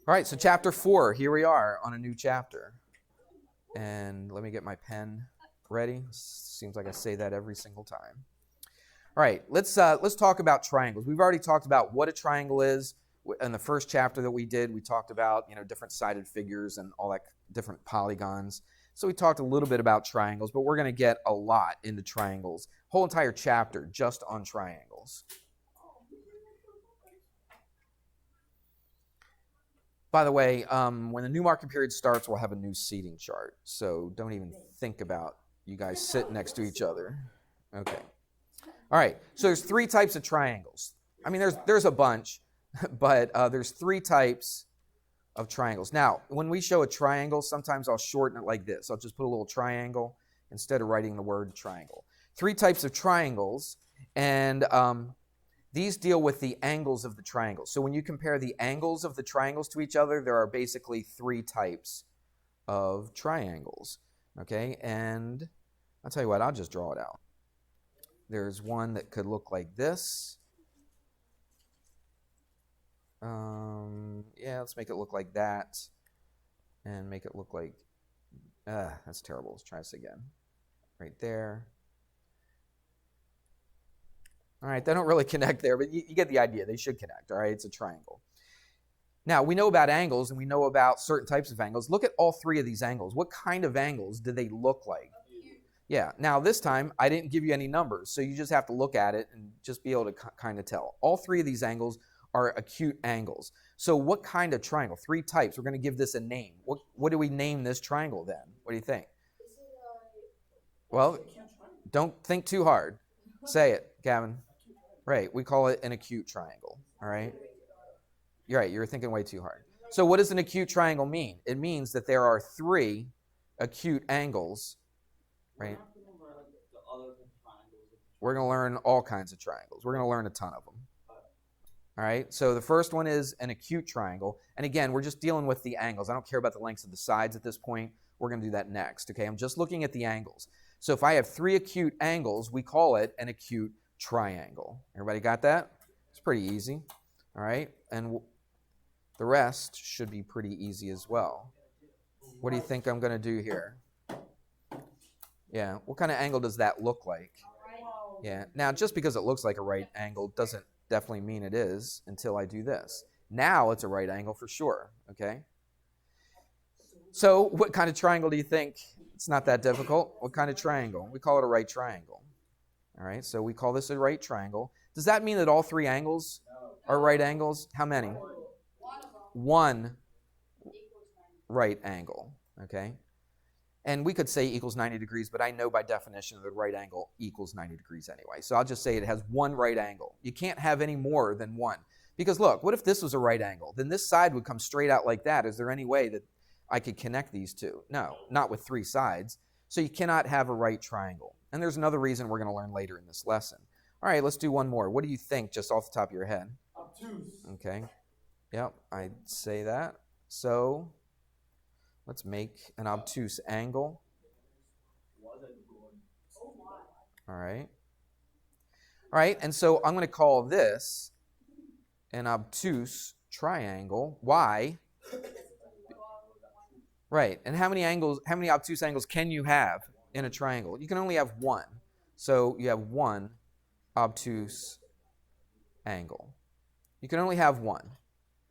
All right, so chapter 4, here we are on a new chapter. And let me get my pen ready. Seems like I say that every single time. All right, let's talk about triangles. We've already talked about what a triangle is. In the first chapter that we did, we talked about, different sided figures and all that, different polygons. So we talked a little bit about triangles, but we're going to get a lot into triangles. Whole entire chapter just on triangles. By the way, when the new marking period starts, we'll have a new seating chart. So don't even think about you guys sitting next to each other. Okay. All right. So there's 3 types of triangles. I mean, there's a bunch, but there's 3 types of triangles. Now, when we show a triangle, sometimes I'll shorten it like this. I'll just put a little triangle instead of writing the word triangle. 3 types of triangles, and these deal with the angles of the triangles. So when you compare the angles of the triangles to each other, there are basically 3 types of triangles. Okay, and I'll tell you what, I'll just draw it out. There's one that could look like this. Yeah, let's make it look like that. And make it look like, that's terrible. Let's try this again. Right there. All right, they don't really connect there, but you get the idea. They should connect, all right? It's a triangle. Now, we know about angles, and we know about certain types of angles. Look at all 3 of these angles. What kind of angles do they look like? Yeah, now this time, I didn't give you any numbers, so you just have to look at it and just be able to kind of tell. All 3 of these angles are acute angles. So what kind of triangle? 3 types. We're going to give this a name. What do we name this triangle then? What do you think? Well, don't think too hard. Say it, Gavin. Right, we call it an acute triangle, all right? You're right, you're thinking way too hard. So what does an acute triangle mean? It means that there are 3 acute angles, right? We're going to learn all kinds of triangles. We're going to learn a ton of them. All right, so the first one is an acute triangle. And again, we're just dealing with the angles. I don't care about the lengths of the sides at this point. We're going to do that next, okay? I'm just looking at the angles. So if I have 3 acute angles, we call it an acute triangle. Everybody got that? It's pretty easy. All right, and the rest should be pretty easy as well. What do you think I'm going to do here? Yeah, what kind of angle does that look like? Yeah, now just because it looks like a right angle doesn't definitely mean it is until I do this. Now it's a right angle for sure, okay? So what kind of triangle do you think? It's not that difficult. What kind of triangle? We call it a right triangle. All right, so we call this a right triangle. Does that mean that all 3 angles are right angles? How many? 1 right angle, okay? And we could say equals 90 degrees, but I know by definition that a right angle equals 90 degrees anyway. So I'll just say it has 1 right angle. You can't have any more than 1. Because look, what if this was a right angle? Then this side would come straight out like that. Is there any way that I could connect these 2? No, not with 3 sides. So you cannot have a right triangle. And there's another reason we're going to learn later in this lesson. All right, let's do one more. What do you think just off the top of your head? Obtuse. Okay. Yep, I'd say that. So let's make an obtuse angle. All right. All right, and so I'm going to call this an obtuse triangle. Why? Right, and how many obtuse angles can you have in a triangle? You can only have 1. So you have 1 obtuse angle. You can only have 1.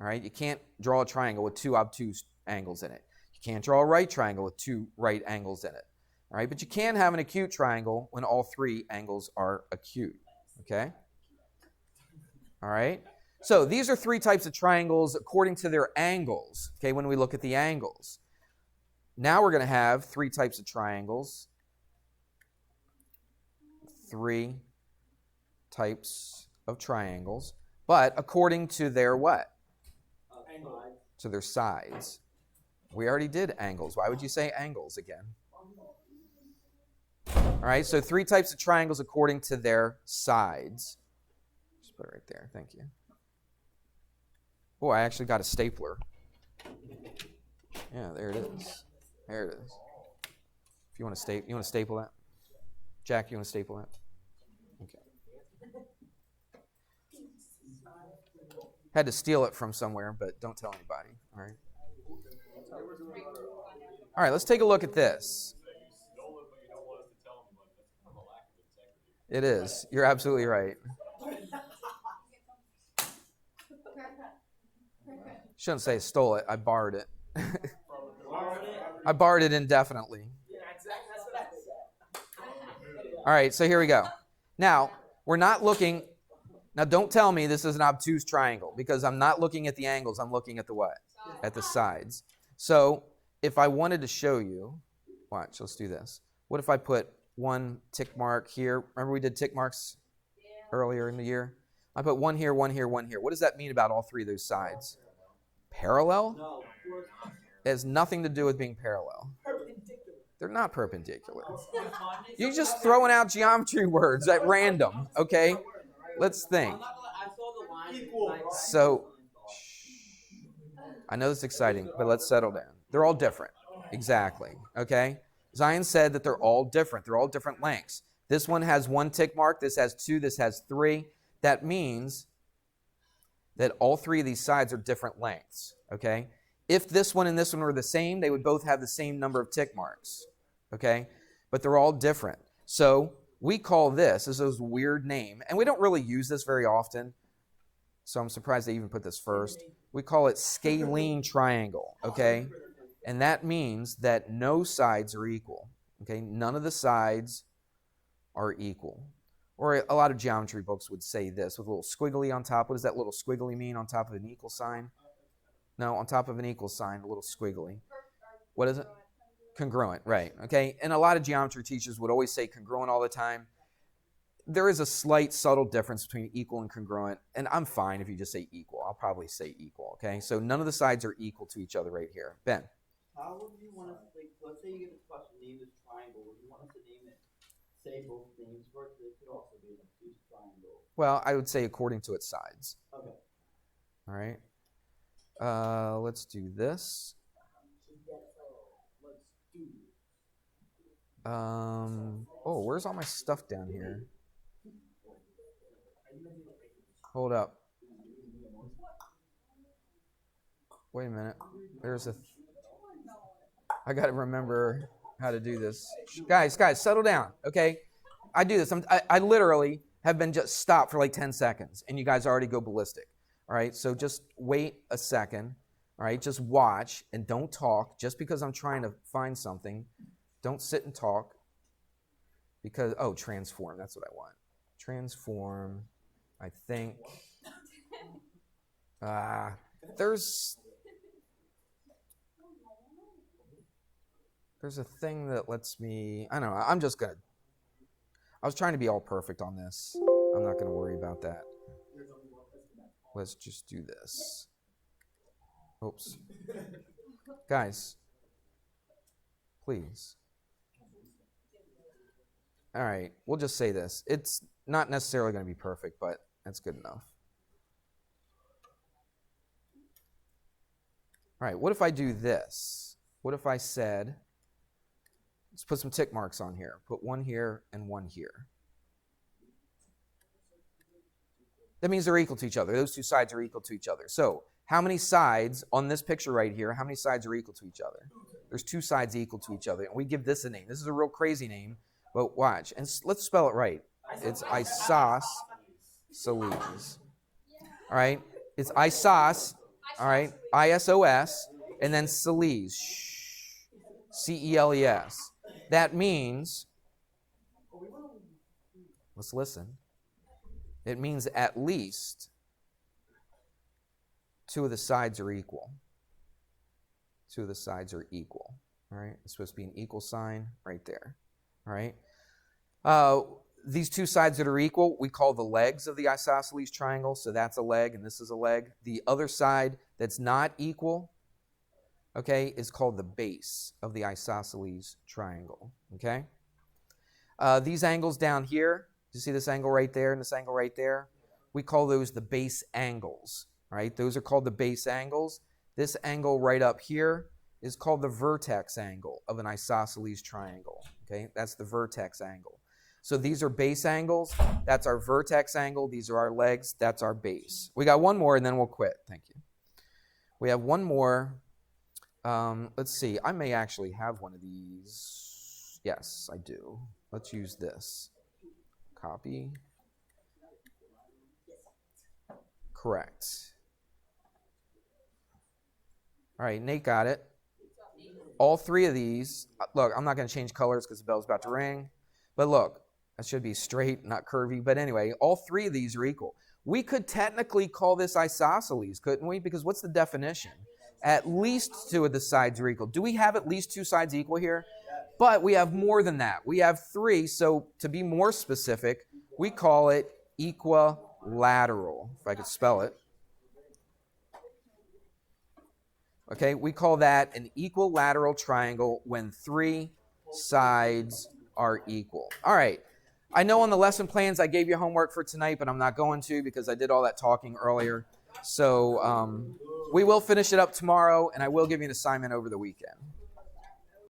All right, you can't draw a triangle with 2 obtuse angles in it. You can't draw a right triangle with 2 right angles in it. All right, but you can have an acute triangle when all 3 angles are acute. Okay? All right? So these are 3 types of triangles according to their angles, okay, when we look at the angles. Now we're going to have 3 types of triangles. 3 types of triangles, but according to their what? To their sides. We already did angles. Why would you say angles again? All right, so 3 types of triangles according to their sides. Just put it right there. Thank you. Oh, I actually got a stapler. Yeah, there it is. There it is. If you want to staple that? Jack, you want to staple that? Okay. Had to steal it from somewhere, but don't tell anybody. All right. All right, let's take a look at this. It is. You're absolutely right. Shouldn't say stole it. I borrowed it. I borrowed it indefinitely. All right, so here we go. Now, we're not looking. Now, don't tell me this is an obtuse triangle because I'm not looking at the angles. I'm looking at the what? At the sides. So if I wanted to show you, watch, let's do this. What if I put one tick mark here? Remember we did tick marks earlier in the year? I put one here, one here, one here. What does that mean about all three of those sides? Parallel? It has nothing to do with being parallel. They're not perpendicular. You're just throwing out geometry words at random, okay? Let's think. So, I know this is exciting, but let's settle down. They're all different. Exactly, okay? Zion said that they're all different. They're all different lengths. This one has one tick mark. This has two. This has three. That means that all three of these sides are different lengths, okay? If this one and this one were the same, they would both have the same number of tick marks, okay? But they're all different. So we call this is a weird name, and we don't really use this very often, so I'm surprised they even put this first. We call it scalene triangle, okay? And that means that no sides are equal, okay? None of the sides are equal. Or a lot of geometry books would say this with a little squiggly on top. What does that little squiggly mean on top of an equal sign? No, on top of an equal sign, a little squiggly. What is it? Congruent, right. Okay, and a lot of geometry teachers would always say congruent all the time. There is a slight subtle difference between equal and congruent, and I'm fine if you just say equal. I'll probably say equal, okay? So none of the sides are equal to each other right here. Ben? How would you want us to, like, let's say you get a question, name this triangle. Would you want us to name it, say both names for it? It could also be an obtuse triangle. Well, I would say according to its sides. Okay. All right. Let's do this. Oh, where's all my stuff down here? Hold up. Wait a minute. I got to remember how to do this. Guys, settle down, okay? I do this. I literally have been just stopped for like 10 seconds, and you guys already go ballistic. All right, so just wait a second. All right, just watch and don't talk. Just because I'm trying to find something, don't sit and talk. Because, transform, that's what I want. Transform, I think. There's a thing that lets me, I don't know, I was trying to be all perfect on this. I'm not going to worry about that. Let's just do this. Oops. Guys, please. All right, we'll just say this. It's not necessarily going to be perfect, but that's good enough. All right, what if I do this? What if I said, let's put some tick marks on here. Put one here and one here. That means they're equal to each other. Those two sides are equal to each other. So how many sides on this picture right here, how many sides are equal to each other? There's two sides equal to each other. And we give this a name. This is a real crazy name, but watch. And let's spell it right. It's isosceles. All right? It's isos, all right? I-S-O-S, and then celes. C-E-L-E-S. That means, let's listen. It means at least two of the sides are equal. Two of the sides are equal. All right? It's supposed to be an equal sign right there. All right? These two sides that are equal, we call the legs of the isosceles triangle. So that's a leg and this is a leg. The other side that's not equal, okay, is called the base of the isosceles triangle. Okay? These angles down here, you see this angle right there and this angle right there? We call those the base angles, right? Those are called the base angles. This angle right up here is called the vertex angle of an isosceles triangle, okay? That's the vertex angle. So these are base angles. That's our vertex angle. These are our legs. That's our base. We got one more, and then we'll quit. Thank you. We have one more. Let's see. I may actually have one of these. Yes, I do. Let's use this. Copy. Correct. All right, Nate got it. All three of these, look, I'm not going to change colors because the bell's about to ring. But look, that should be straight, not curvy. But anyway, all three of these are equal. We could technically call this isosceles, couldn't we? Because what's the definition? At least two of the sides are equal. Do we have at least two sides equal here? But we have more than that. We have three. So to be more specific, we call it equilateral, if I could spell it. Okay, we call that an equilateral triangle when three sides are equal. All right, I know on the lesson plans I gave you homework for tonight, but I'm not going to because I did all that talking earlier. So we will finish it up tomorrow, and I will give you an assignment over the weekend.